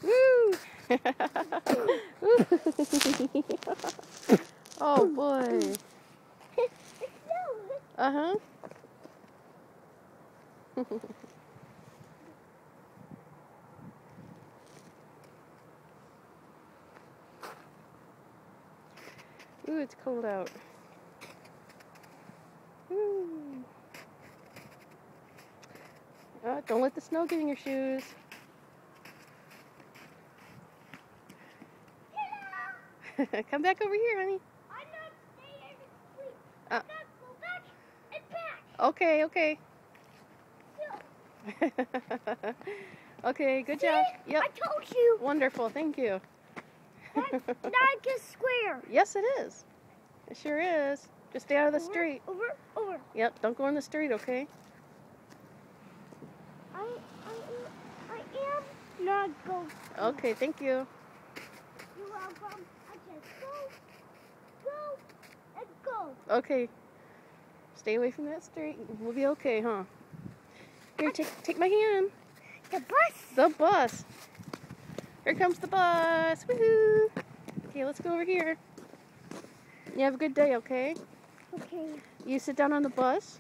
Woo! Oh boy. Uh-huh. Ooh, it's cold out. Ooh. Don't let the snow get in your shoes. Come back over here, honey. I'm not staying asleep. I'm not go back and back. Okay, okay. Okay, good job. Yep. I told you. Wonderful, thank you. That's not a square. Yes, it is. It sure is. Just stay out of the street. Over. Yep, don't go in the street, okay? I am not going. Okay, thank you. You're welcome. I just go, and go. Okay. Stay away from that street. We'll be okay, huh? Here, take my hand. The bus. The bus. Here comes the bus. Woohoo! Okay, let's go over here. You have a good day, okay? Okay. You sit down on the bus.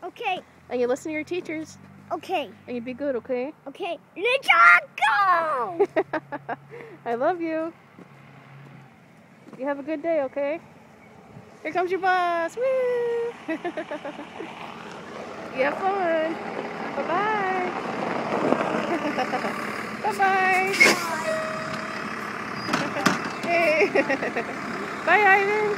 Okay. And you listen to your teachers. Okay. And you be good, okay? Okay. Let's go! I love you. You have a good day, okay? Here comes your bus. Woo! You have fun. Bye-bye. Bye-bye. Hey. Bye, Ivan.